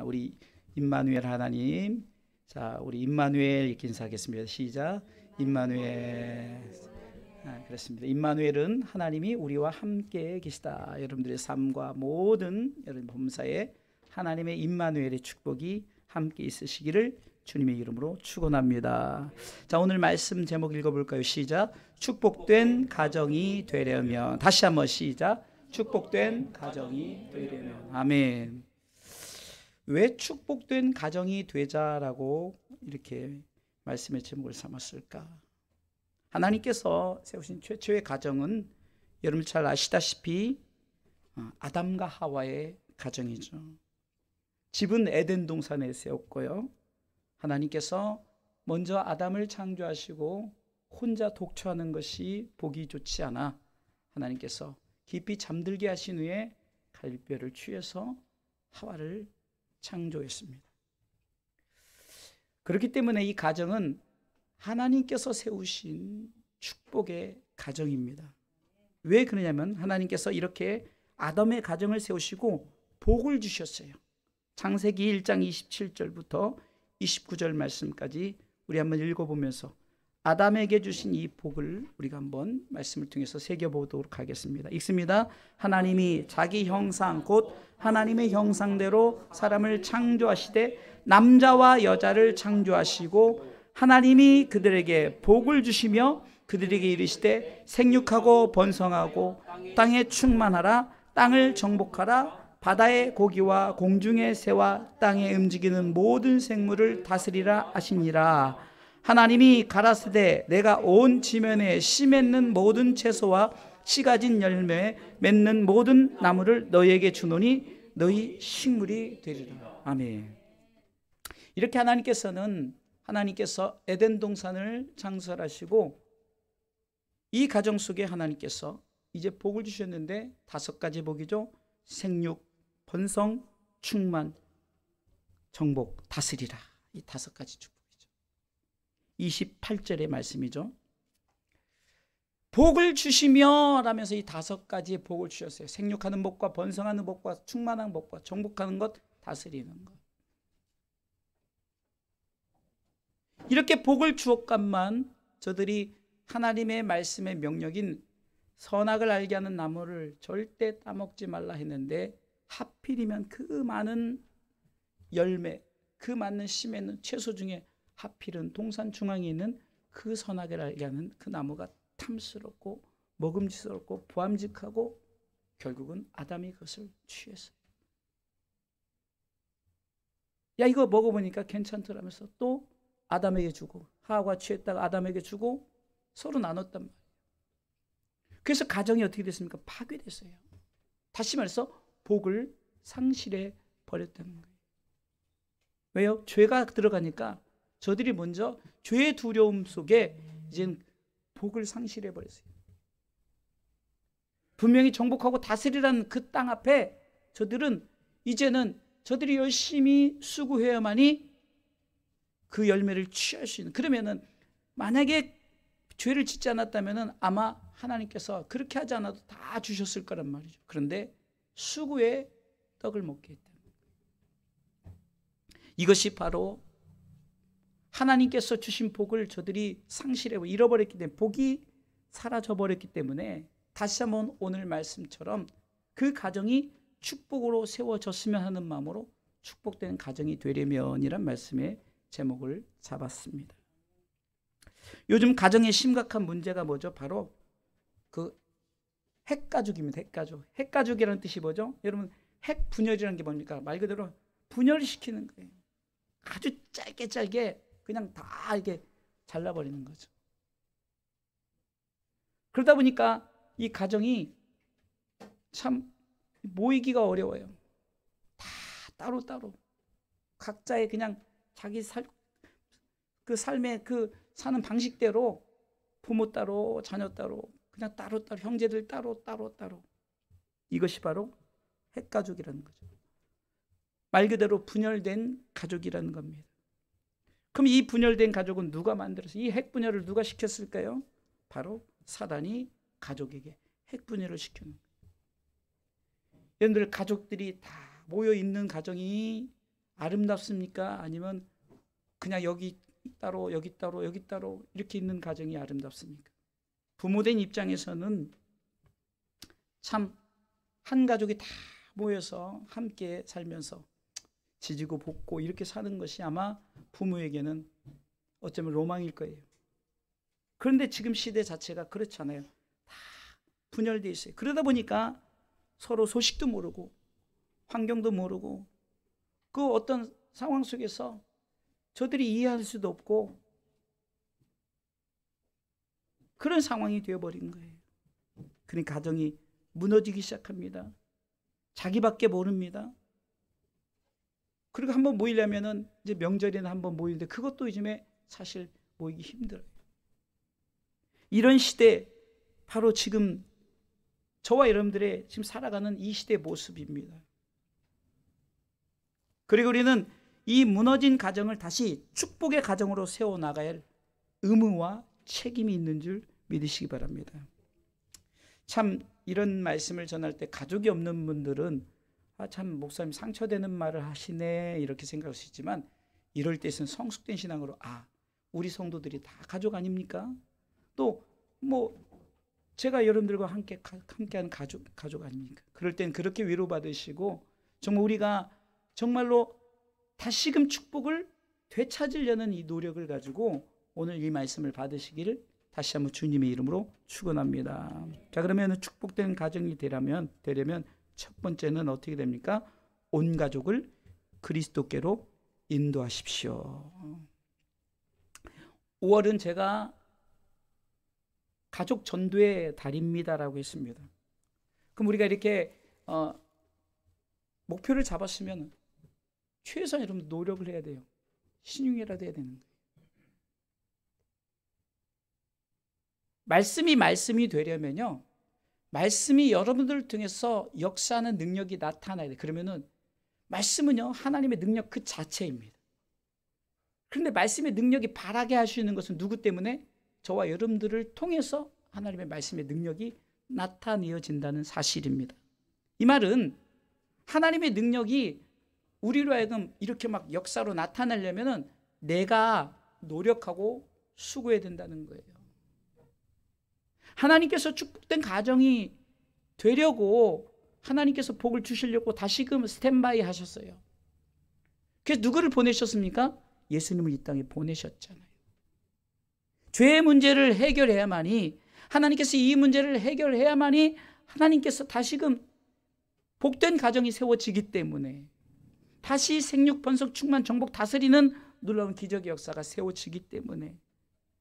우리 임마누엘 하나님, 자 우리 임마누엘 이렇게 인사하겠습니다. 시작. 임마누엘. 그렇습니다. 임마누엘은 하나님이 우리와 함께 계시다. 여러분들의 삶과 모든 여러분 범사에 하나님의 임마누엘의 축복이 함께 있으시기를 주님의 이름으로 축원합니다. 자, 오늘 말씀 제목 읽어볼까요? 시작. 축복된 가정이 되려면. 다시 한번 시작. 축복된 가정이 되려면. 아멘. 왜 축복된 가정이 되자라고 이렇게 말씀의 제목을 삼았을까? 하나님께서 세우신 최초의 가정은 여러분 잘 아시다시피 아담과 하와의 가정이죠. 집은 에덴 동산에 세웠고요. 하나님께서 먼저 아담을 창조하시고 혼자 독처하는 것이 보기 좋지 않아 하나님께서 깊이 잠들게 하신 후에 갈비뼈를 취해서 하와를 창조했습니다. 그렇기 때문에 이 가정은 하나님께서 세우신 축복의 가정입니다. 왜 그러냐면 하나님께서 이렇게 아담의 가정을 세우시고 복을 주셨어요. 창세기 1장 27절부터 29절 말씀까지 우리 한번 읽어보면서 아담에게 주신 이 복을 우리가 한번 말씀을 통해서 새겨보도록 하겠습니다. 읽습니다. 하나님이 자기 형상 곧 하나님의 형상대로 사람을 창조하시되 남자와 여자를 창조하시고 하나님이 그들에게 복을 주시며 그들에게 이르시되 생육하고 번성하고 땅에 충만하라. 땅을 정복하라. 바다의 고기와 공중의 새와 땅에 움직이는 모든 생물을 다스리라 하시니라. 하나님이 가라사대 내가 온 지면에 씨 맺는 모든 채소와 씨 가진 열매 맺는 모든 나무를 너희에게 주노니 너희 식물이 되리라. 아멘. 이렇게 하나님께서 에덴 동산을 창설하시고 이 가정 속에 하나님께서 이제 복을 주셨는데 5가지 복이죠. 생육, 번성, 충만, 정복, 다스리라. 이 5가지 축복이죠. 28절의 말씀이죠. 복을 주시며 라면서 이 5가지의 복을 주셨어요. 생육하는 복과 번성하는 복과 충만한 복과 정복하는 것, 다스리는 것. 이렇게 복을 주었건만 저들이 하나님의 말씀의 명령인 선악을 알게 하는 나무를 절대 따먹지 말라 했는데 하필이면 그 많은 열매, 그 많은 씨 맺는 채소 중에 하필은 동산 중앙에 있는 그 선악을 알게 하는 그 나무가 탐스럽고 먹음직스럽고 보암직하고 결국은 아담이 그것을 취했어요. 야, 이거 먹어보니까 괜찮더라면서 또 아담에게 주고, 하와가 취했다가 아담에게 주고 서로 나눴단 말이에요. 그래서 가정이 어떻게 됐습니까? 파괴됐어요. 다시 말해서 복을 상실해 버렸다는 거예요. 왜요? 죄가 들어가니까 저들이 먼저 죄의 두려움 속에 이제 복을 상실해 버렸어요. 분명히 정복하고 다스리라는 그 땅 앞에 저들은 이제는 저들이 열심히 수고해야만이 그 열매를 취할 수 있는. 그러면은 만약에 죄를 짓지 않았다면은 아마 하나님께서 그렇게 하지 않아도 다 주셨을 거란 말이죠. 그런데 수고의 떡을 먹게 했다. 이것이 바로 하나님께서 주신 복을 저들이 상실해 잃어버렸기 때문에, 복이 사라져버렸기 때문에 다시 한번 오늘 말씀처럼 그 가정이 축복으로 세워졌으면 하는 마음으로 축복된 가정이 되려면이란 말씀의 제목을 잡았습니다. 요즘 가정의 심각한 문제가 뭐죠? 바로 그 핵가족입니다. 핵가족이라는 뜻이 뭐죠? 여러분, 핵분열이라는 게 뭡니까? 말 그대로 분열시키는 거예요. 아주 짧게 그냥 다 이렇게 잘라버리는 거죠. 그러다 보니까 이 가정이 참 모이기가 어려워요. 다 따로따로 각자의 그냥 자기 그 삶의 그 사는 방식대로 부모 따로 자녀 따로 그냥 따로따로 형제들 따로 이것이 바로 핵가족이라는 거죠. 말 그대로 분열된 가족이라는 겁니다. 그럼 이 분열된 가족은 누가 만들어서 이 핵분열을 누가 시켰을까요? 바로 사단이 가족에게 핵분열을 시켰는 거예요. 여러분들 가족들이 다 모여 있는 가정이 아름답습니까? 아니면 그냥 여기 따로 여기 따로 여기 따로 이렇게 있는 가정이 아름답습니까? 부모된 입장에서는 참 한 가족이 다 모여서 함께 살면서 지지고 볶고 이렇게 사는 것이 아마 부모에게는 어쩌면 로망일 거예요. 그런데 지금 시대 자체가 그렇잖아요. 다 분열되어 있어요. 그러다 보니까 서로 소식도 모르고 환경도 모르고 그 어떤 상황 속에서 저들이 이해할 수도 없고 그런 상황이 되어버린 거예요. 그러니까 가정이 무너지기 시작합니다. 자기밖에 모릅니다. 그리고 한번 모이려면은 이제 명절에는 한번 모이는데 그것도 요즘에 사실 모이기 힘들어요. 이런 시대, 바로 지금 저와 여러분들의 지금 살아가는 이 시대의 모습입니다. 그리고 우리는 이 무너진 가정을 다시 축복의 가정으로 세워나가야 할 의무와 책임이 있는 줄 믿으시기 바랍니다. 참 이런 말씀을 전할 때 가족이 없는 분들은 참 목사님 상처되는 말을 하시네 이렇게 생각할 수 있지만, 이럴 때는 성숙된 신앙으로 우리 성도들이 다 가족 아닙니까? 또 뭐 제가 여러분들과 함께하는 가족 아닙니까? 그럴 땐 그렇게 위로받으시고 정말 우리가 정말로 다시금 축복을 되찾으려는 이 노력을 가지고 오늘 이 말씀을 받으시기를 다시 한번 주님의 이름으로 축원합니다. 자, 그러면 축복된 가정이 되려면 첫 번째는 어떻게 됩니까? 온 가족을 그리스도께로 인도하십시오. 5월은 제가 가족 전도의 달입니다라고 했습니다. 그럼 우리가 이렇게 목표를 잡았으면 최소한 여러분 노력을 해야 돼요. 신용이라도 해야 되는 거예요. 말씀이 되려면요, 말씀이 여러분들을 통해서 역사하는 능력이 나타나야 돼요. 그러면은 말씀은요, 하나님의 능력 그 자체입니다. 그런데 말씀의 능력이 바라게 하시는 것은 누구 때문에? 저와 여러분들을 통해서 하나님의 말씀의 능력이 나타내어진다는 사실입니다. 이 말은 하나님의 능력이 우리로 하여금 이렇게 막 역사로 나타나려면은 내가 노력하고 수고해야 된다는 거예요. 하나님께서 축복된 가정이 되려고 하나님께서 복을 주시려고 다시금 스탠바이 하셨어요. 그래서 누구를 보내셨습니까? 예수님을 이 땅에 보내셨잖아요. 죄의 문제를 해결해야만이, 하나님께서 이 문제를 해결해야만이 하나님께서 다시금 복된 가정이 세워지기 때문에, 다시 생육, 번성, 충만, 정복, 다스리는 놀라운 기적의 역사가 세워지기 때문에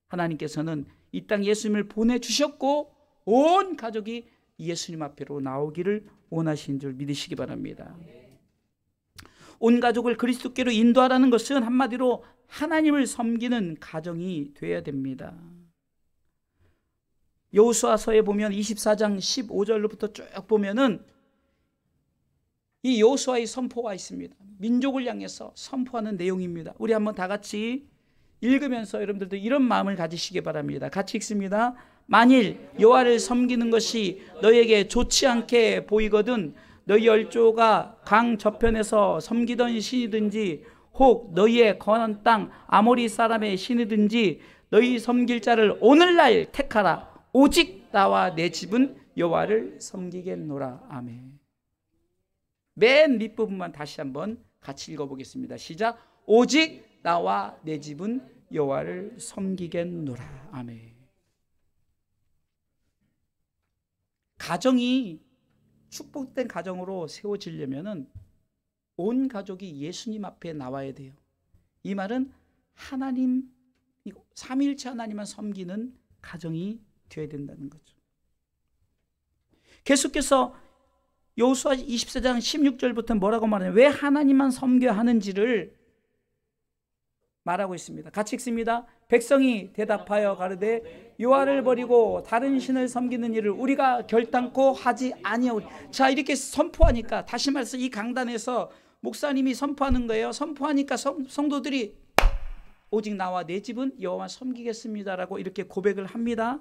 하나님께서는 이 땅 예수님을 보내주셨고 온 가족이 예수님 앞으로 나오기를 원하신 줄 믿으시기 바랍니다. 온 가족을 그리스도께로 인도하라는 것은 한마디로 하나님을 섬기는 가정이 되어야 됩니다. 여호수아서에 보면 24장 15절로부터 쭉 보면은 이 여호수아의 선포가 있습니다. 민족을 향해서 선포하는 내용입니다. 우리 한번 다 같이 읽으면서 여러분들도 이런 마음을 가지시기 바랍니다. 같이 읽습니다. 만일 여호와를 섬기는 것이 너에게 좋지 않게 보이거든 너희 열조가 강 저편에서 섬기던 신이든지 혹 너희의 거한 땅 아모리 사람의 신이든지 너희 섬길 자를 오늘날 택하라. 오직 나와 내 집은 여호와를 섬기겠노라. 아멘. 맨 밑부분만 다시 한번 같이 읽어보겠습니다. 시작. 오직 나와 내 집은 여호와를 섬기겠노라. 아멘. 가정이 축복된 가정으로 세워지려면은 온 가족이 예수님 앞에 나와야 돼요. 이 말은 하나님, 삼위일체 하나님만 섬기는 가정이 되어야 된다는 거죠. 계속해서 여호수아 24장 16절부터 뭐라고 말하냐면 왜 하나님만 섬겨야 하는지를 말하고 있습니다. 같이 읽습니다. 백성이 대답하여 가르되 여호와를 버리고 다른 신을 섬기는 일을 우리가 결단코 하지 아니하오리. 자, 이렇게 선포하니까, 다시 말해서 이 강단에서 목사님이 선포하는 거예요. 선포하니까 성도들이 오직 나와 내 집은 여호와만 섬기겠습니다라고 이렇게 고백을 합니다.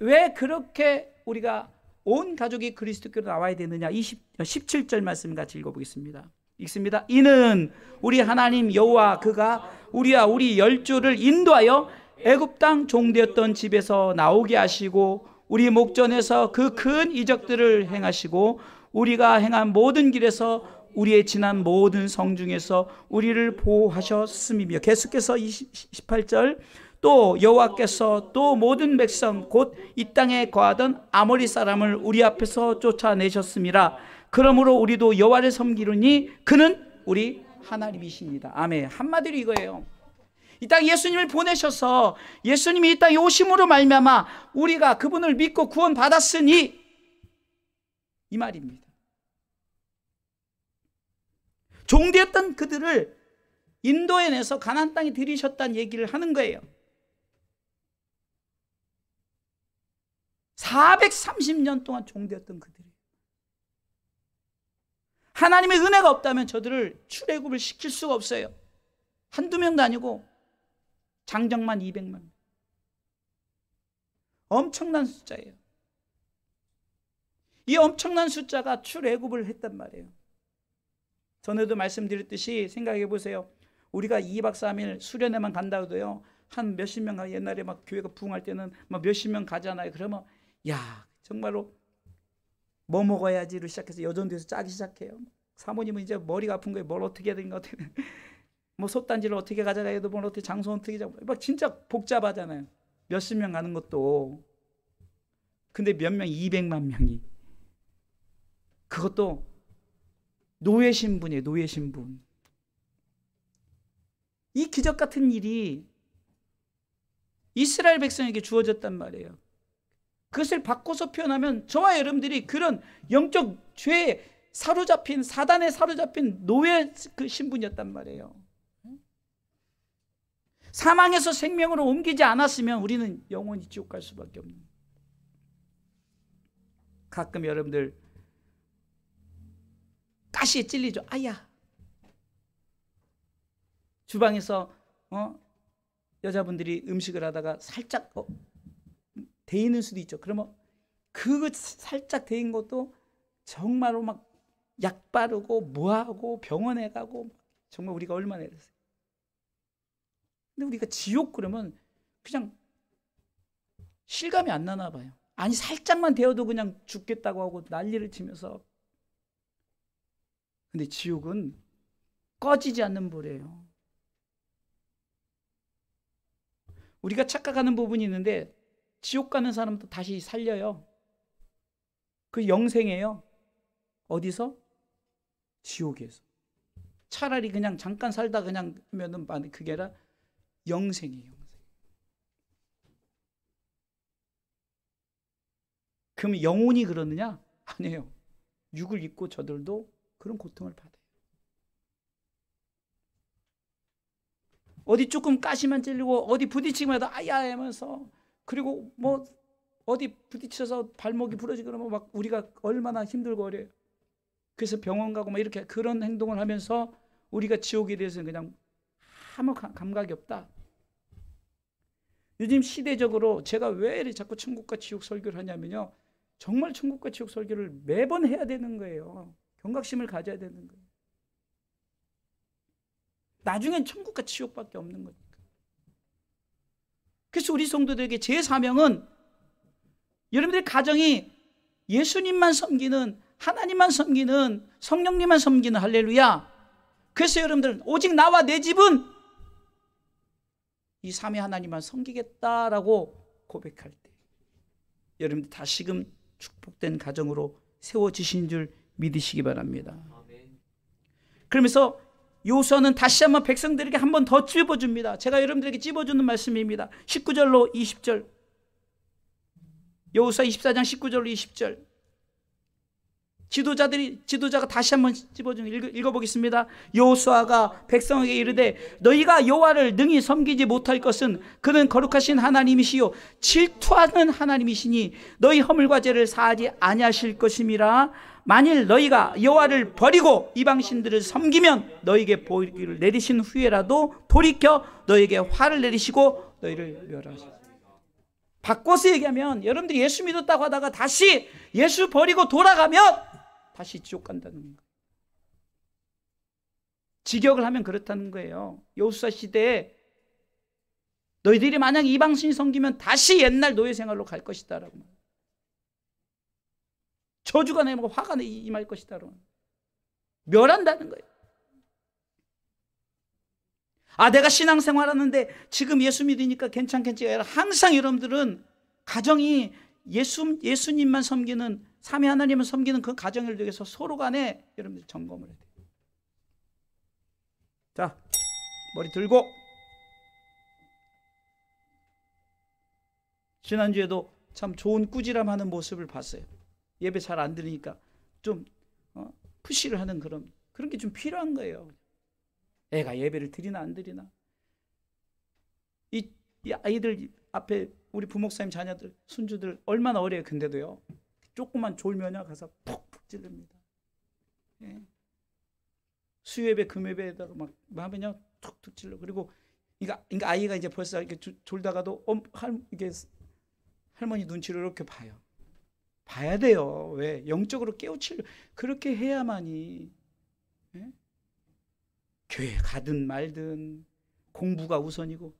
왜 그렇게 우리가 온 가족이 그리스도께로 나와야 되느냐? 17절 말씀 같이 읽어보겠습니다. 읽습니다. 이는 우리 하나님 여호와 그가 우리와 우리 열조를 인도하여 애굽 땅 종되었던 집에서 나오게 하시고 우리 목전에서 그 큰 이적들을 행하시고 우리가 행한 모든 길에서 우리의 지난 모든 성중에서 우리를 보호하셨음이며, 계속해서 28절, 또 여호와께서 또 모든 백성 곧 이 땅에 거하던 아모리 사람을 우리 앞에서 쫓아내셨음이라. 그러므로 우리도 여호와를 섬기르니 그는 우리 하나님이십니다. 아멘. 한마디로 이거예요. 이 땅에 예수님을 보내셔서 예수님이 이 땅에 오심으로 말미암아 우리가 그분을 믿고 구원 받았으니, 이 말입니다. 종되었던 그들을 인도해내서 가나안 땅에 들이셨다는 얘기를 하는 거예요. 430년 동안 종되었던 그들이, 하나님의 은혜가 없다면 저들을 출애굽을 시킬 수가 없어요. 한두 명도 아니고 장정만 200만. 엄청난 숫자예요. 이 엄청난 숫자가 출애굽을 했단 말이에요. 전에도 말씀드렸듯이 생각해 보세요. 우리가 2박 3일 수련회만 간다 해도요, 한 몇십 명, 옛날에 막 교회가 부흥할 때는 막 몇십 명 가잖아요. 그러면 야, 정말로 뭐 먹어야지로 시작해서 여전도에서 짜기 시작해요. 사모님은 이제 머리가 아픈 거예요. 뭘 어떻게 해야 되는 거, 어떻게 뭐 솥단지를 어떻게 가져가야 돼, 뭘 어떻게 장소 어떻게 잡아, 막 진짜 복잡하잖아요. 몇십 명 가는 것도. 근데 몇 명, 200만 명이, 그것도 노예 신분이에요. 노예 신분. 이 기적 같은 일이 이스라엘 백성에게 주어졌단 말이에요. 그것을 바꿔서 표현하면 저와 여러분들이 그런 영적 죄에 사로잡힌, 사단에 사로잡힌 노예 그 신분이었단 말이에요. 사망에서 생명으로 옮기지 않았으면 우리는 영원히 지옥 갈 수밖에 없는. 가끔 여러분들 가시에 찔리죠. 아야. 주방에서 여자분들이 음식을 하다가 살짝 데이는 수도 있죠. 그러면 그 살짝 데인 것도 정말로 막 약 바르고 뭐하고 병원에 가고, 정말 우리가 얼마나 이랬어요. 근데 우리가 지옥 그러면 그냥 실감이 안 나나 봐요. 아니 살짝만 데워도 그냥 죽겠다고 하고 난리를 치면서. 근데 지옥은 꺼지지 않는 불이에요. 우리가 착각하는 부분이 있는데, 지옥 가는 사람도 다시 살려요. 그 영생이에요. 어디서? 지옥에서. 차라리 그냥 잠깐 살다 그냥 하면은 그게 아니라 영생이에요. 영생. 그럼 영혼이 그러느냐? 아니에요. 육을 입고 저들도 그런 고통을 받아요. 어디 조금 가시만 찔리고 어디 부딪히기만 해도 아야 하면서, 그리고 뭐 어디 부딪혀서 발목이 부러지고 그러면 막 우리가 얼마나 힘들고 어려요. 그래서 병원 가고 막 이렇게 그런 행동을 하면서 우리가 지옥에 대해서는 그냥 아무 감각이 없다. 요즘 시대적으로 제가 왜 자꾸 천국과 지옥 설교를 하냐면요, 정말 천국과 지옥 설교를 매번 해야 되는 거예요. 경각심을 가져야 되는 거예요. 나중엔 천국과 지옥밖에 없는 거니까. 그래서 우리 성도들에게 제 사명은, 여러분들의 가정이 예수님만 섬기는, 하나님만 섬기는, 성령님만 섬기는, 할렐루야. 그래서 여러분들은 오직 나와 내 집은 이 삼위 하나님만 섬기겠다라고 고백할 때 여러분들 다시금 축복된 가정으로 세워지신 줄 믿으시기 바랍니다. 그러면서 여호수아는 다시 한번 백성들에게 한 번 더 찝어줍니다. 제가 여러분들에게 찝어주는 말씀입니다. 19절로 20절. 여호수아 24장 19절로 20절. 지도자가 다시 한번 찝어주는, 읽어보겠습니다. 여호수아가 백성에게 이르되 너희가 여호와를 능히 섬기지 못할 것은 그는 거룩하신 하나님이시요 질투하는 하나님이시니 너희 허물과 죄를 사하지 아니하실 것임이라. 만일 너희가 여호와를 버리고 이방신들을 섬기면 너희에게 보기를 내리신 후에라도 돌이켜 너희에게 화를 내리시고 너희를 멸하시리라. 바꿔서 얘기하면 여러분들이 예수 믿었다고 하다가 다시 예수 버리고 돌아가면 다시 지옥 간다는 거예요. 직역을 하면 그렇다는 거예요. 여호수아 시대에 너희들이 만약 이방신 섬기면 다시 옛날 노예 생활로 갈 것이다 라고 말해요. 저주가 내리고 화가 임할 것이다 라고 멸한다는 거예요. 내가 신앙생활 하는데 지금 예수 믿으니까 괜찮겠지. 항상 여러분들은 가정이 예수님만 섬기는, 삼위 하나님을 섬기는 그 가정을 위해서 서로 간에 여러분들 점검을 해야 돼요. 자, 머리 들고. 지난주에도 참 좋은 꾸지람하는 모습을 봤어요. 예배 잘 안 들으니까 좀 푸시를 하는 그런 게 좀 필요한 거예요. 애가 예배를 드리나 안 드리나. 이 아이들 앞에 우리 부목사님 자녀들, 손주들 얼마나 어려요. 근데도요, 조금만 졸면요 가서 푹푹 찌릅니다. 예. 수요예배, 금요예배에다가 막 하면요 툭툭 찔러. 그리고 그러니까 아이가 이제 벌써 이렇게 졸다가도 이게 할머니 눈치를 이렇게 봐요. 봐야 돼요. 왜? 영적으로 깨우치려. 그렇게 해야만이, 예? 교회 가든 말든 공부가 우선이고,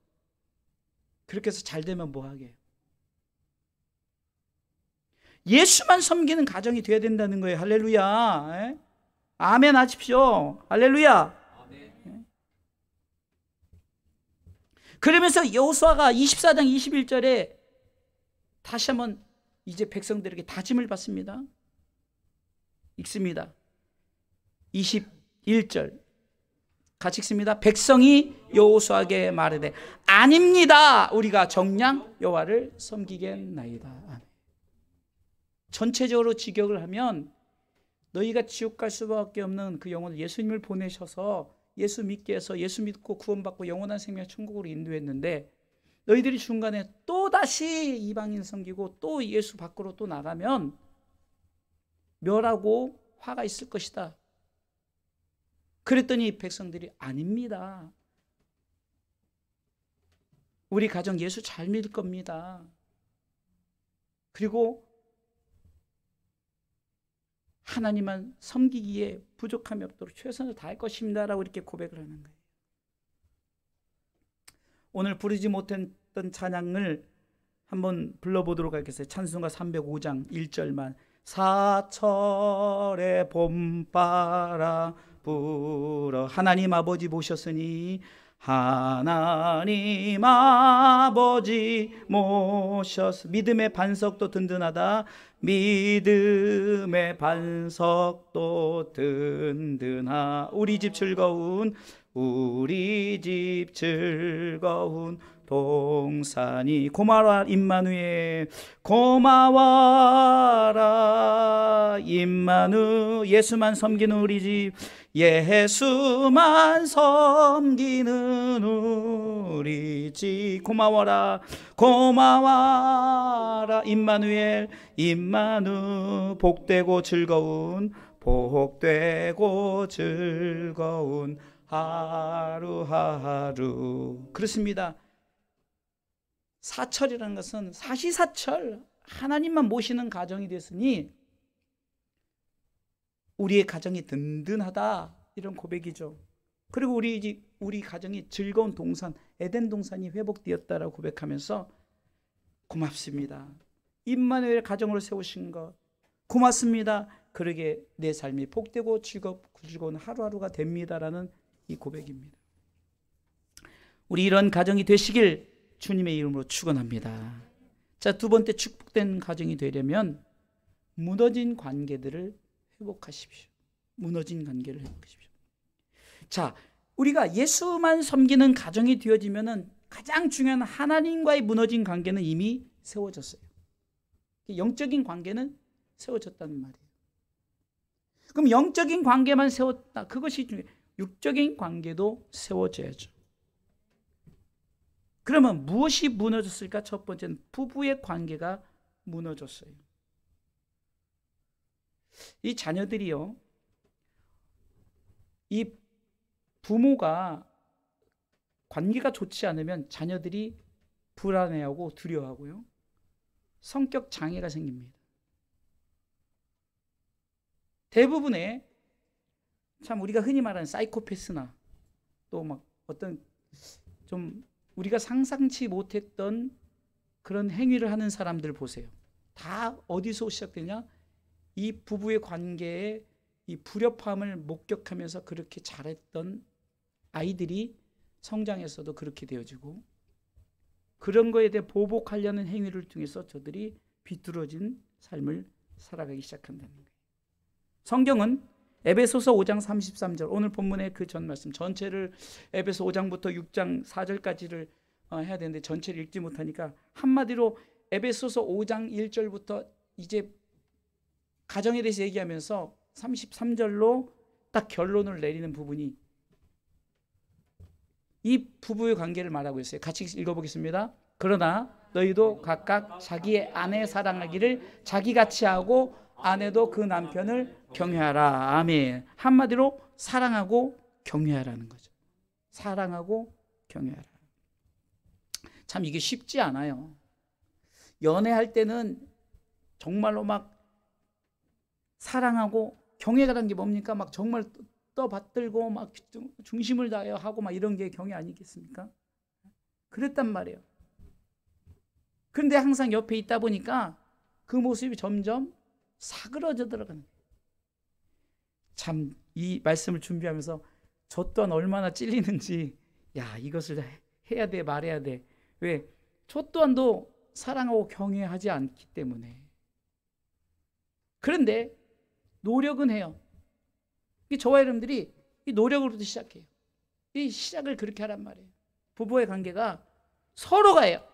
그렇게 해서 잘 되면 뭐하게. 예수만 섬기는 가정이 돼야 된다는 거예요. 할렐루야. 예? 아멘 하십시오. 할렐루야. 예? 그러면서 여호수아가 24장 21절에 다시 한번 이제 백성들에게 다짐을 받습니다. 읽습니다. 21절 같이 읽습니다. 백성이 여호수아에게 말하되 아닙니다. 우리가 정녕 여호와를 섬기겠나이다. 아멘. 전체적으로 직역을 하면 너희가 지옥 갈 수밖에 없는 그 영혼을 예수님을 보내셔서 예수 믿게 해서 예수 믿고 구원받고 영원한 생명 천국으로 인도했는데, 너희들이 중간에 또다시 이방인 섬기고 또 예수 밖으로 또 나가면 멸하고 화가 있을 것이다. 그랬더니 백성들이 아닙니다. 우리 가정 예수 잘 믿을 겁니다. 그리고 하나님만 섬기기에 부족함이 없도록 최선을 다할 것입니다 라고 이렇게 고백을 하는 거예요. 오늘 부르지 못했던 찬양을 한번 불러보도록 하겠어요. 찬송가 305장 1절만. 사철의 봄바람 불어. 하나님 아버지 모셨으니 하나님 아버지 모셨으니 믿음의 반석도 든든하다. 믿음의 반석도 든든하. 우리 집 즐거운 동산이. 고마워라 임마누엘, 고마워라 임마누. 예수만 섬기는 우리 집, 예수만 섬기는 우리 집. 고마워라 임마누엘, 임마누. 복되고 즐거운 하루하루. 그렇습니다. 사철이라는 것은 사시사철 하나님만 모시는 가정이 됐으니 우리의 가정이 든든하다, 이런 고백이죠. 그리고 우리 가정이 즐거운 동산, 에덴 동산이 회복되었다라고 고백하면서 고맙습니다. 임마누엘 가정으로 세우신 것 고맙습니다. 그러게 내 삶이 복되고 즐거운 하루하루가 됩니다라는 이 고백입니다. 우리 이런 가정이 되시길 주님의 이름으로 축원합니다. 자, 두 번째, 축복된 가정이 되려면 무너진 관계들을 회복하십시오. 무너진 관계를 회복하십시오. 자, 우리가 예수만 섬기는 가정이 되어지면은 가장 중요한 하나님과의 무너진 관계는 이미 세워졌어요. 영적인 관계는 세워졌다는 말이에요. 그럼 영적인 관계만 세웠다, 그것이 중요해요. 육적인 관계도 세워져야죠. 그러면 무엇이 무너졌을까? 첫 번째는 부부의 관계가 무너졌어요. 이 자녀들이요, 이 부모가 관계가 좋지 않으면 자녀들이 불안해하고 두려워하고요, 성격 장애가 생깁니다. 대부분의 참 우리가 흔히 말하는 사이코패스나 또 막 어떤 좀 우리가 상상치 못했던 그런 행위를 하는 사람들 보세요. 다 어디서 시작되냐? 이 부부의 관계에 이 불협화음을 목격하면서 그렇게 잘했던 아이들이 성장해서도 그렇게 되어지고, 그런 거에 대해 보복하려는 행위를 통해서 저들이 비뚤어진 삶을 살아가기 시작한다는 거예요. 성경은 에베소서 5장 33절, 오늘 본문의 그 전 말씀 전체를 에베소 5장부터 6장 4절까지를 해야 되는데 전체를 읽지 못하니까 한마디로 에베소서 5장 1절부터 이제 가정에 대해서 얘기하면서 33절로 딱 결론을 내리는 부분이 이 부부의 관계를 말하고 있어요. 같이 읽어보겠습니다. 그러나 너희도 각각 자기의 아내 사랑하기를 자기같이 하고 아내도 그 남편을 경외하라. 아멘. 한마디로 사랑하고 경외하라는 거죠. 사랑하고 경외하라. 참 이게 쉽지 않아요. 연애할 때는 정말로 막 사랑하고 경외라는 게 뭡니까? 막 정말 떠받들고 막 중심을 다해 하고 막 이런 게 경외 아니겠습니까? 그랬단 말이에요. 그런데 항상 옆에 있다 보니까 그 모습이 점점 사그러져 들어가는 거예요. 참 이 말씀을 준비하면서 저 또한 얼마나 찔리는지, 야 이것을 해야 돼 말해야 돼. 왜? 저 또한도 사랑하고 경외하지 않기 때문에. 그런데 노력은 해요. 저와 여러분들이 이 노력으로부터 시작해요. 이 시작을 그렇게 하란 말이에요. 부부의 관계가 서로가 해요.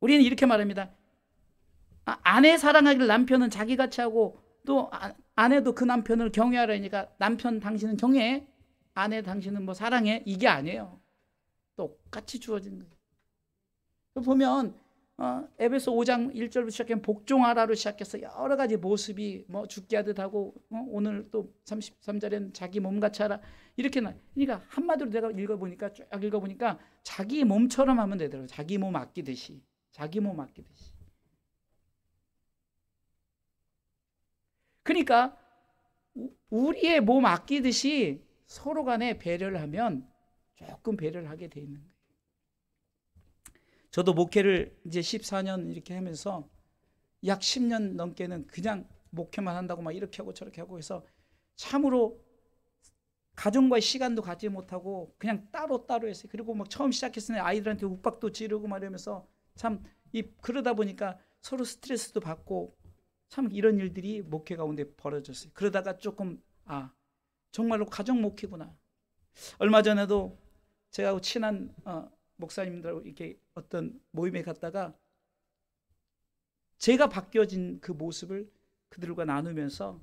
우리는 이렇게 말합니다. 아내 사랑하기를 남편은 자기같이 하고 또 아내도 그 남편을 경외하라니까 남편 당신은 경외해, 아내 당신은 뭐 사랑해, 이게 아니에요. 똑같이 주어진 거예요. 보면 에베소 5장 1절부터 시작하면 복종하라로 시작해서 여러 가지 모습이 뭐 죽게 하듯 하고, 오늘 또 33절에는 자기 몸같이 하라 이렇게 그러니까 한마디로 내가 읽어보니까 쭉 읽어보니까 자기 몸처럼 하면 되더라고요. 자기 몸 아끼듯이. 자기 몸 아끼듯이. 그러니까 우리의 몸 아끼듯이 서로 간에 배려를 하면 조금 배려를 하게 돼 있는 거예요. 저도 목회를 이제 14년 이렇게 하면서 약 10년 넘게는 그냥 목회만 한다고 막 이렇게 하고 저렇게 하고 해서 참으로 가정과의 시간도 갖지 못하고 그냥 따로따로 했어요. 그리고 막 처음 시작했을 때 아이들한테 욱박도 지르고 막 이러면서 참 그러다 보니까 서로 스트레스도 받고 참 이런 일들이 목회 가운데 벌어졌어요. 그러다가 조금 정말로 가정 목회구나. 얼마 전에도 제가 친한 목사님들하고 이렇게 어떤 모임에 갔다가 제가 바뀌어진 그 모습을 그들과 나누면서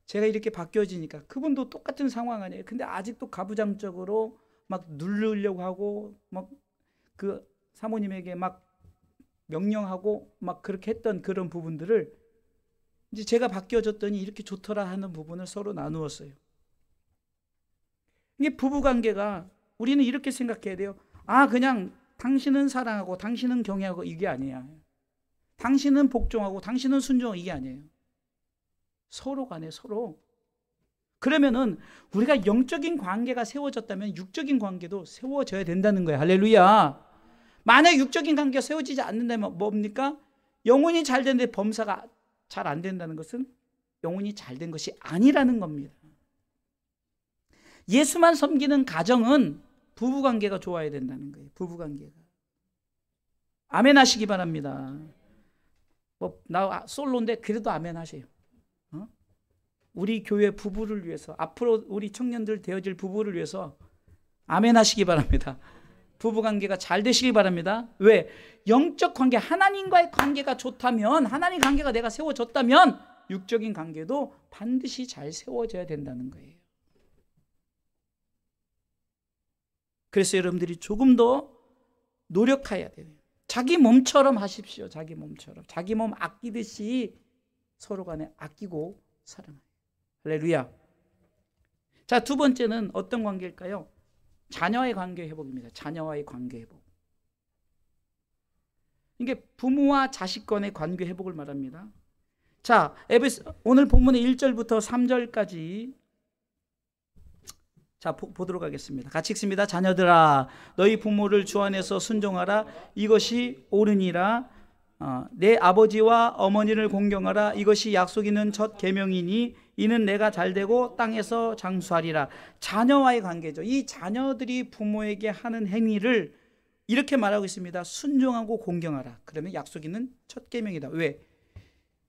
제가 이렇게 바뀌어지니까 그분도 똑같은 상황 아니에요. 근데 아직도 가부장적으로 막 누르려고 하고 막 그 사모님에게 막 명령하고 막 그렇게 했던 그런 부분들을 이제 제가 바뀌어졌더니 이렇게 좋더라 하는 부분을 서로 나누었어요. 이게 부부관계가 우리는 이렇게 생각해야 돼요. 그냥 당신은 사랑하고 당신은 경외하고 이게 아니야. 당신은 복종하고 당신은 순종하고 이게 아니에요. 서로 간에 서로. 그러면은 우리가 영적인 관계가 세워졌다면 육적인 관계도 세워져야 된다는 거예요. 할렐루야. 만약 육적인 관계가 세워지지 않는다면 뭡니까? 영혼이 잘 되는데 범사가 잘 안 된다는 것은 영혼이 잘 된 것이 아니라는 겁니다. 예수만 섬기는 가정은 부부관계가 좋아야 된다는 거예요. 부부관계가. 아멘 하시기 바랍니다. 나 솔로인데 그래도 아멘 하세요. 우리 교회 부부를 위해서, 앞으로 우리 청년들 되어질 부부를 위해서 아멘 하시기 바랍니다. 부부관계가 잘 되시기 바랍니다. 왜? 영적 관계, 하나님과의 관계가 좋다면, 하나님 관계가 내가 세워졌다면 육적인 관계도 반드시 잘 세워져야 된다는 거예요. 그래서 여러분들이 조금 더 노력해야 돼요. 자기 몸처럼 하십시오. 자기 몸처럼. 자기 몸 아끼듯이 서로 간에 아끼고 사랑해요. 할렐루야. 자, 두 번째는 어떤 관계일까요? 자녀와의 관계 회복입니다. 자녀와의 관계 회복. 이게 부모와 자식 간의 관계 회복을 말합니다. 자, 오늘 본문의 1절부터 3절까지 자, 보도록 하겠습니다. 같이 읽습니다. 자녀들아, 너희 부모를 주 안에서 순종하라. 이것이 옳으니라. 내 아버지와 어머니를 공경하라. 이것이 약속 있는 첫 계명이니 이는 내가 잘되고 땅에서 장수하리라. 자녀와의 관계죠. 이 자녀들이 부모에게 하는 행위를 이렇게 말하고 있습니다. 순종하고 공경하라. 그러면 약속 있는 첫 계명이다. 왜?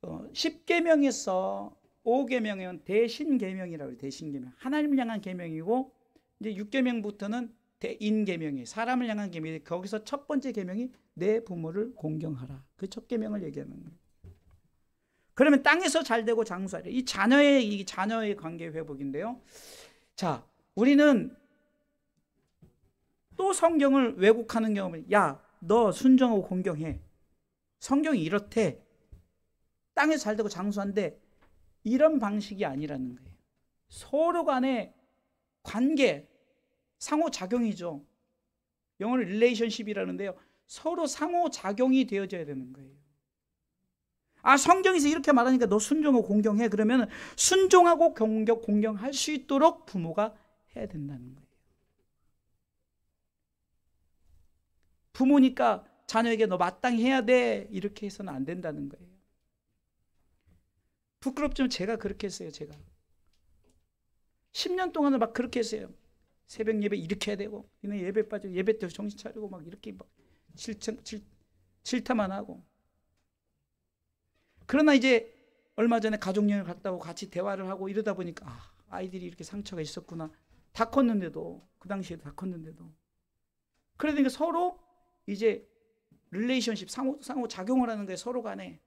10계명에서 5계명은 대신계명이라고 해요. 대신계명. 하나님을 향한 계명이고 이제 6계명부터는 대인계명이에요. 사람을 향한 계명이에요. 거기서 첫 번째 계명이 내 부모를 공경하라. 그 첫 계명을 얘기하는 거예요. 그러면 땅에서 잘되고 장수하라. 이 자녀의 관계 회복인데요. 자, 우리는 또 성경을 왜곡하는 경우는 야, 너 순종하고 공경해. 성경이 이렇대. 땅에서 잘되고 장수한데 이런 방식이 아니라는 거예요. 서로 간의 관계, 상호작용이죠. 영어로 릴레이션십이라는데요. 서로 상호작용이 되어져야 되는 거예요. 성경에서 이렇게 말하니까 너 순종하고 공경해. 그러면 순종하고 공경할 수 있도록 부모가 해야 된다는 거예요. 부모니까 자녀에게 너 마땅히 해야 돼. 이렇게 해서는 안 된다는 거예요. 부끄럽지만 제가 그렇게 했어요. 제가 10년 동안은 막 그렇게 했어요. 새벽 예배 이렇게 해야 되고 이는 예배 빠져 예배 때 정신 차리고 막 이렇게 막 질타만 하고. 그러나 이제 얼마 전에 가족여행을 갔다 오고 같이 대화를 하고 이러다 보니까 아이들이 이렇게 상처가 있었구나. 다 컸는데도, 그 당시에도 다 컸는데도. 그러니까 서로 이제 릴레이션십, 상호작용을 하는 거예요. 서로 간에.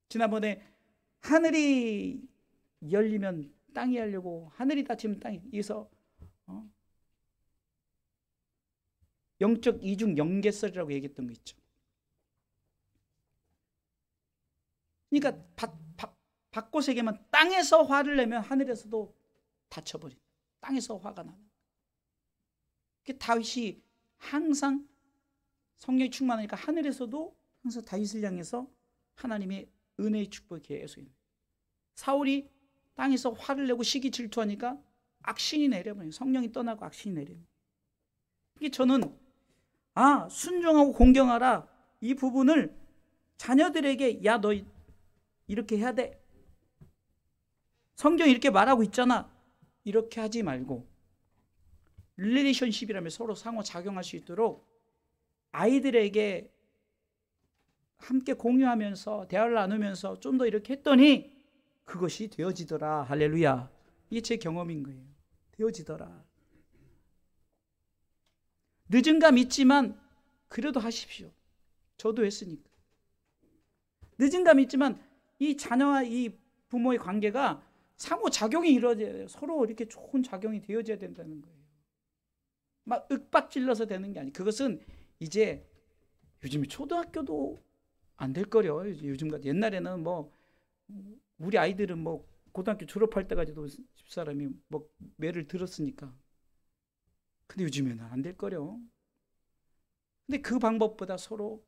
지난번에 하늘이 열리면 땅이 열리고 하늘이 닫히면 땅이, 여기서 영적 이중 연계설이라고 얘기했던 거 있죠. 그러니까 밖곳에게만 땅에서 화를 내면 하늘에서도 닫혀버린, 땅에서 화가 나는. 다윗이 항상 성령이 충만하니까 하늘에서도 항상 다윗을 향해서 하나님의 은혜의 축복이 계속 있는. 사울이 땅에서 화를 내고 시기 질투하니까 악신이 내려버려요. 성령이 떠나고 악신이 내려요. 이게 저는 순종하고 공경하라, 이 부분을 자녀들에게 야, 너 이렇게 해야 돼. 성경이 이렇게 말하고 있잖아. 이렇게 하지 말고 릴레이션십이라면 서로 상호작용할 수 있도록 아이들에게 함께 공유하면서 대화를 나누면서 좀 더 이렇게 했더니 그것이 되어지더라. 할렐루야. 이게 제 경험인 거예요. 되어지더라. 늦은 감 있지만 그래도 하십시오. 저도 했으니까. 늦은 감 있지만 이 자녀와 이 부모의 관계가 상호작용이 이루어져야 돼요. 서로 이렇게 좋은 작용이 되어져야 된다는 거예요. 막 윽박질러서 되는 게 아니에요. 그것은 이제 요즘에 초등학교도 안 될 거려. 요즘 같은 옛날에는 뭐 우리 아이들은 뭐 고등학교 졸업할 때까지도 집사람이 뭐 매를 들었으니까. 근데 요즘에는 안 될 거려. 근데 그 방법보다 서로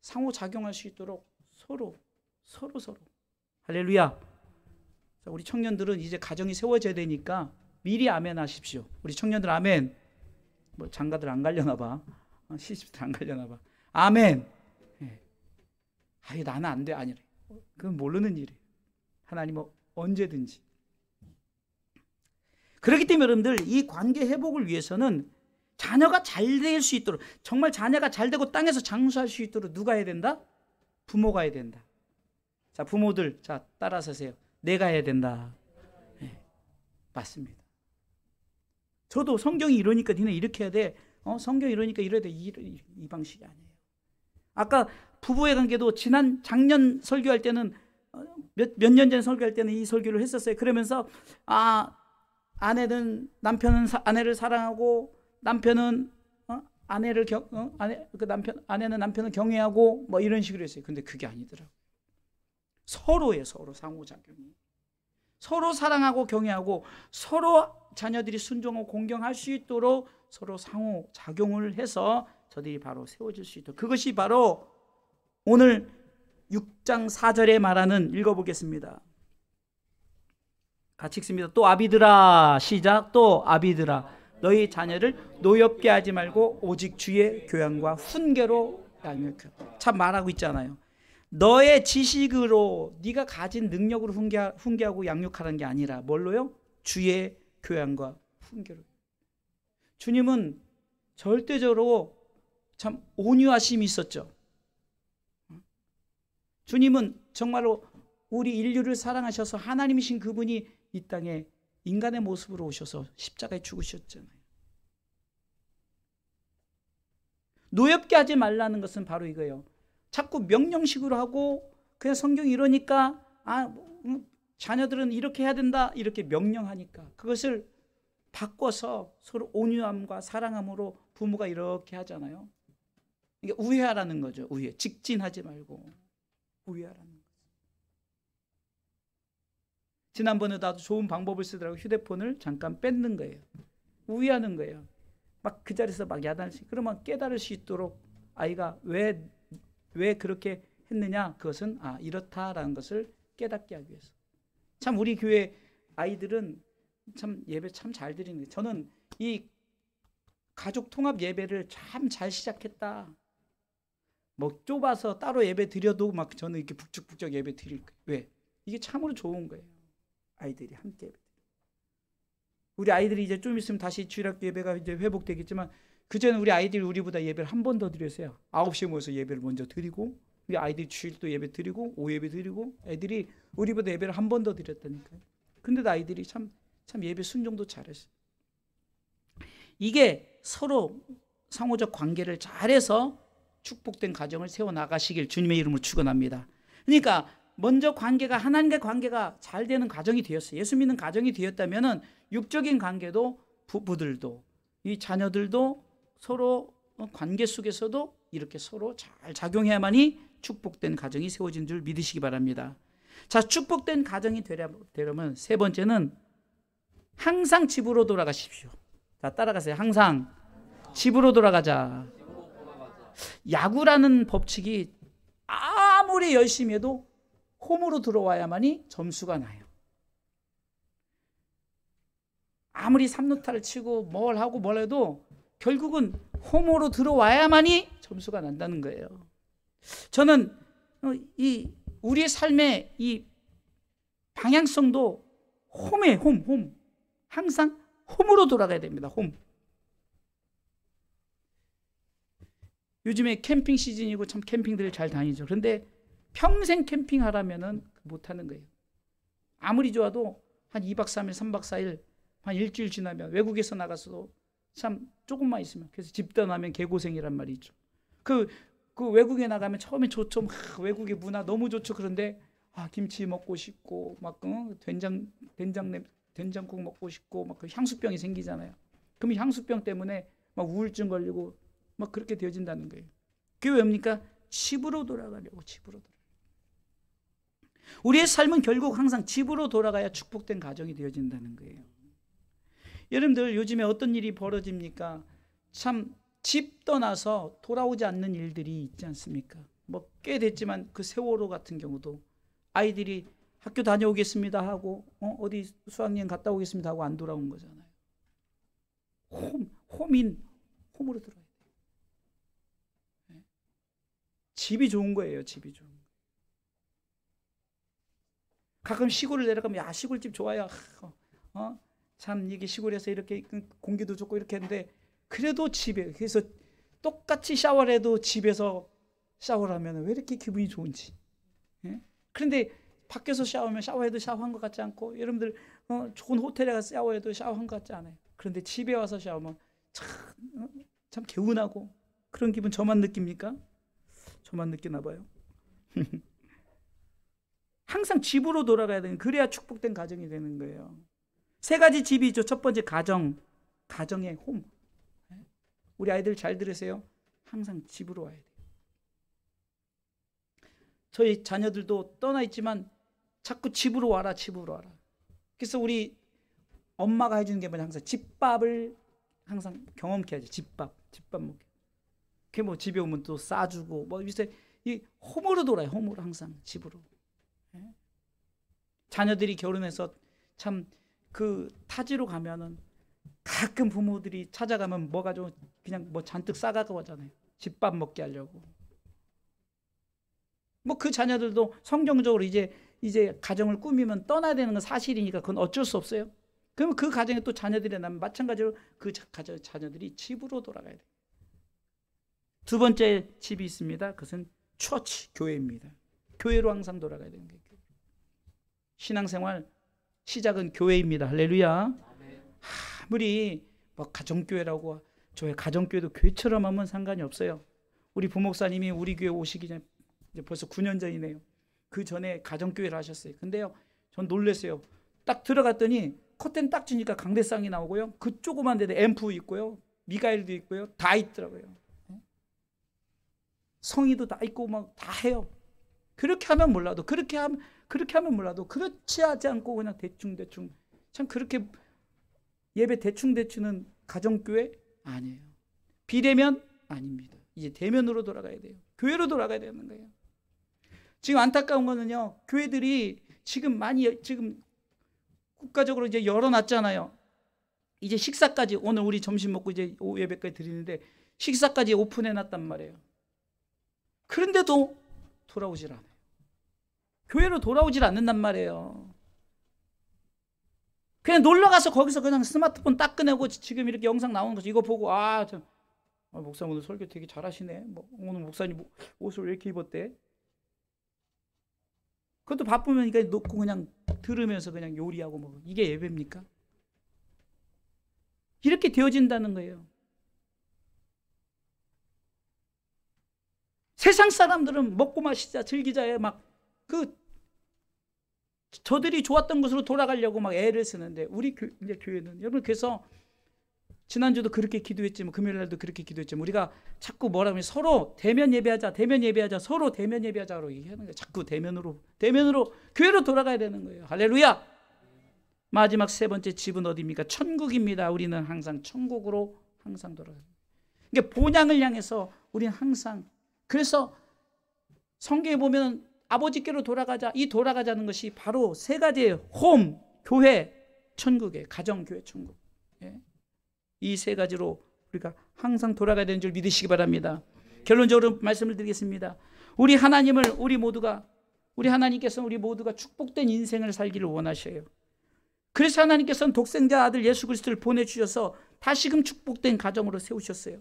상호작용할 수 있도록 서로. 할렐루야. 우리 청년들은 이제 가정이 세워져야 되니까 미리 아멘 하십시오. 우리 청년들 아멘. 뭐 장가들 안 가려나 봐. 시집들 안 가려나 봐. 아멘. 네. 나는 안 돼. 아니래. 그건 모르는 일이에요. 하나님은 언제든지. 그렇기 때문에 여러분들, 이 관계 회복을 위해서는 자녀가 잘 될 수 있도록, 정말 자녀가 잘 되고 땅에서 장수할 수 있도록 누가 해야 된다? 부모가 해야 된다. 자, 부모들, 자, 따라서세요. 내가 해야 된다. 네, 맞습니다. 저도 성경이 이러니까 니네 이렇게 해야 돼. 성경이 이러니까 이래야 돼. 이 방식이 아니에요. 아까 부부의 관계도 작년 설교할 때는 몇 년 전 설교할 때는 이 설교를 했었어요. 그러면서 아내는 아내를 사랑하고 남편은 아내는 남편을 경외하고 뭐 이런 식으로 했어요. 근데 그게 아니더라고요. 서로예요. 서로 상호작용이. 서로 사랑하고 경외하고 서로 자녀들이 순종하고 공경할 수 있도록 서로 상호작용을 해서 저들이 바로 세워질 수 있도록, 그것이 바로 오늘 6장 4절에 말하는, 읽어보겠습니다. 같이 읽습니다. 또 아비들아, 시작. 또 아비들아, 너희 자녀를 노엽게 하지 말고 오직 주의 교양과 훈계로 양육하라. 참 말하고 있잖아요. 너의 지식으로 네가 가진 능력으로 훈계하고 양육하는 게 아니라 뭘로요? 주의 교양과 훈계로. 주님은 절대적으로 참 온유하심이 있었죠. 주님은 정말로 우리 인류를 사랑하셔서 하나님이신 그분이 이 땅에 인간의 모습으로 오셔서 십자가에 죽으셨잖아요. 노엽게 하지 말라는 것은 바로 이거예요. 자꾸 명령식으로 하고 그냥 성경이 이러니까 자녀들은 이렇게 해야 된다 이렇게 명령하니까 그것을 바꿔서 서로 온유함과 사랑함으로 부모가 이렇게 하잖아요. 이게 우애하라는 거죠. 우애. 직진하지 말고 우애하라는 거죠. 지난번에 나도 좋은 방법을 쓰더라고. 휴대폰을 잠깐 뺏는 거예요. 우애하는 거예요. 막 그 자리에서 막 야단을 그러면 깨달을 수 있도록 아이가 왜 그렇게 했느냐, 그것은 이렇다라는 것을 깨닫게 하기 위해서. 참 우리 교회 아이들은 참 예배 참 잘 드리는 거예요. 저는 이 가족 통합 예배를 참 잘 시작했다. 뭐 좁아서 따로 예배 드려도 막 저는 이렇게 북적북적 예배 드릴 거예요. 왜? 이게 참으로 좋은 거예요. 아이들이 함께 예배. 우리 아이들이 이제 좀 있으면 다시 주일학교 예배가 이제 회복되겠지만 그전에 우리 아이들이 우리보다 예배를 한 번 더 드렸어요. 9시에 모여서 예배를 먼저 드리고 우리 아이들이 주일도 예배 드리고 오예배 드리고 애들이 우리보다 예배를 한 번 더 드렸다니까요. 근데도 아이들이 참 예배 순종도 잘했어요. 이게 서로 상호적 관계를 잘해서 축복된 가정을 세워나가시길 주님의 이름으로 축원합니다. 그러니까 먼저 관계가 하나님과 관계가 잘 되는 가정이 되었어요. 예수 믿는 가정이 되었다면 육적인 관계도 부부들도 이 자녀들도 서로 관계 속에서도 이렇게 서로 잘 작용해야만이 축복된 가정이 세워진 줄 믿으시기 바랍니다. 자, 축복된 가정이 되려면 세 번째는 항상 집으로 돌아가십시오. 자, 따라가세요. 항상 집으로 돌아가자. 야구라는 법칙이 아무리 열심히 해도 홈으로 들어와야만이 점수가 나요. 아무리 3루타를 치고 뭘 하고 뭘 해도 결국은 홈으로 들어와야만이 점수가 난다는 거예요. 저는 우리의 삶의 이 방향성도 홈이에요. 홈. 항상 홈으로 돌아가야 됩니다. 홈. 요즘에 캠핑 시즌이고 참 캠핑들 잘 다니죠. 그런데 평생 캠핑하라면은 못하는 거예요. 아무리 좋아도 한 2박 3일, 3박 4일, 한 일주일 지나면 외국에서 나가서도 참 조금만 있으면 그래서 집 떠나면 개고생이란 말이 있죠. 그 외국에 나가면 처음에 좋죠. 외국의 문화 너무 좋죠. 그런데 김치 먹고 싶고 막 된장국 먹고 싶고 막 그 향수병이 생기잖아요. 그럼 향수병 때문에 막 우울증 걸리고 막 그렇게 되어진다는 거예요. 그게 왜입니까? 집으로 돌아가려고. 집으로 돌아가. 우리의 삶은 결국 항상 집으로 돌아가야 축복된 가정이 되어진다는 거예요. 여러분들 요즘에 어떤 일이 벌어집니까? 참 집 떠나서 돌아오지 않는 일들이 있지 않습니까? 뭐 꽤 됐지만 그 세월호 같은 경우도 아이들이 학교 다녀오겠습니다 하고 어디 수학여행 갔다 오겠습니다 하고 안 돌아온 거잖아요. 홈으로 들어가야 돼요. 집이 좋은 거예요. 집이 좋은 거예요. 가끔 시골을 내려가면 시골집 좋아요. 참 이게 시골에서 이렇게 공기도 좋고 이렇게 했는데 그래도 집에 그래서 똑같이 샤워를 해도 집에서 샤워를 하면 왜 이렇게 기분이 좋은지. 그런데 밖에서 샤워하면 샤워해도 샤워한 것 같지 않고 여러분들 좋은 호텔에 가서 샤워해도 샤워한 것 같지 않아요. 그런데 집에 와서 샤워하면 참 개운하고 그런 기분 저만 느낍니까? 저만 느끼나 봐요. 항상 집으로 돌아가야 되는 그래야 축복된 가정이 되는 거예요. 세 가지 집이 있죠. 첫 번째 가정의 홈. 우리 아이들 잘 들으세요. 항상 집으로 와야 돼요. 저희 자녀들도 떠나 있지만 자꾸 집으로 와라. 그래서 우리 엄마가 해주는 게 뭐냐, 항상 집밥을 항상 경험케 하죠. 집밥 먹게. 그게 뭐 집에 오면 또 싸주고 뭐 요새 이 홈으로 돌아요. 홈으로 항상 집으로. 자녀들이 결혼해서 참 그 타지로 가면은 가끔 부모들이 찾아가면 뭐가 좀 그냥 뭐 잔뜩 싸가고 하잖아요. 집밥 먹게 하려고. 뭐 그 자녀들도 성경적으로 이제 가정을 꾸미면 떠나야 되는 건 사실이니까 그건 어쩔 수 없어요. 그러면 그 가정에 또 자녀들이 나면 마찬가지로 그 자녀들이 집으로 돌아가야 돼요. 두 번째 집이 있습니다. 그것은 처치, 교회입니다. 교회로 항상 돌아가야 되는 거예요. 신앙생활 시작은 교회입니다. 할렐루야. 아무리 뭐 가정교회라고 저희 가정교회도 교회처럼 하면 상관이 없어요. 우리 부목사님이 우리 교회 오시기 전에 이제 벌써 9년 전이네요. 그 전에 가정교회를 하셨어요. 근데요, 전 놀랐어요. 딱 들어갔더니 커튼 딱 주니까 강대상이 나오고요. 그 조그만 데도 앰프 있고요. 미가엘도 있고요. 다 있더라고요. 성의도 다 있고 막 다 해요. 그렇게 하면 몰라도 그렇게 하면 몰라도 그렇지 하지 않고 그냥 대충 참 그렇게 예배 대충은 가정교회 아니에요. 비대면 아닙니다. 이제 대면으로 돌아가야 돼요. 교회로 돌아가야 되는 거예요. 지금 안타까운 거는요, 교회들이 지금 많이 지금 국가적으로 이제 열어놨잖아요. 이제 식사까지 오늘 우리 점심 먹고 이제 오후 예배까지 드리는데 식사까지 오픈해놨단 말이에요. 그런데도 돌아오질 않아요. 교회로 돌아오질 않는단 말이에요. 그냥 놀러가서 거기서 그냥 스마트폰 딱 꺼내고 지금 이렇게 영상 나오는 거죠. 이거 보고 목사님 오늘 설교 되게 잘하시네. 뭐 오늘 목사님 옷을 왜 이렇게 입었대? 그것도 바쁘면 그러니까 놓고 그냥 들으면서 그냥 요리하고 뭐 이게 예배입니까? 이렇게 되어진다는 거예요. 세상 사람들은 먹고 마시자 즐기자에 막 저들이 좋았던 것으로 돌아가려고 막 애를 쓰는데 우리 이제 교회는 여러분 그래서 지난주도 그렇게 기도했지만 금요일날도 그렇게 기도했지만 우리가 자꾸 뭐라면 서로 대면 예배하자 서로 대면 예배하자로 얘기하는 거예요. 자꾸 대면으로 교회로 돌아가야 되는 거예요. 할렐루야. 마지막 세 번째 집은 어디입니까? 천국입니다. 우리는 항상 천국으로 항상 돌아가요. 그러니까 본향을 향해서 우리는 항상 그래서 성경에 보면 아버지께로 돌아가자. 이 돌아가자는 것이 바로 세 가지예요. 홈, 교회, 천국에 가정, 교회, 천국. 예. 이 세 가지로 우리가 항상 돌아가야 되는 줄 믿으시기 바랍니다. 결론적으로 말씀을 드리겠습니다. 우리 하나님께서는 우리 모두가 축복된 인생을 살기를 원하셔요. 그래서 하나님께서는 독생자 아들 예수 그리스도를 보내주셔서 다시금 축복된 가정으로 세우셨어요.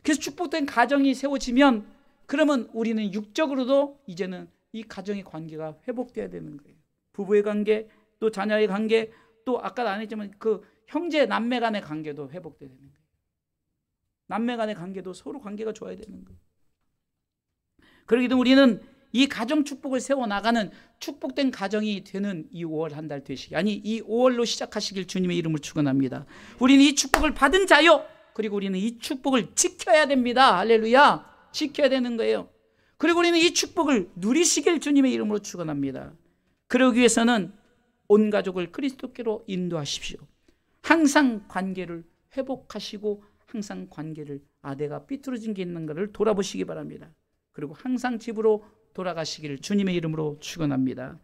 그래서 축복된 가정이 세워지면 그러면 우리는 육적으로도 이제는 이 가정의 관계가 회복돼야 되는 거예요. 부부의 관계, 또 자녀의 관계, 또 아까 안 했지만 그 형제 남매 간의 관계도 회복돼야 되는 거예요. 남매 간의 관계도 서로 관계가 좋아야 되는 거예요. 그러기 때문에 우리는 이 가정 축복을 세워나가는 축복된 가정이 되는 이 5월 한 달 되시기 이 5월로 시작하시길 주님의 이름으로 축원합니다. 우리는 이 축복을 받은 자요. 그리고 우리는 이 축복을 지켜야 됩니다. 할렐루야. 지켜야 되는 거예요. 그리고 우리는 이 축복을 누리시길 주님의 이름으로 축원합니다. 그러기 위해서는 온 가족을 그리스도께로 인도하십시오. 항상 관계를 회복하시고 항상 관계를 아내가 삐뚤어진 게 있는 것을 돌아보시기 바랍니다. 그리고 항상 집으로 돌아가시기를 주님의 이름으로 축원합니다.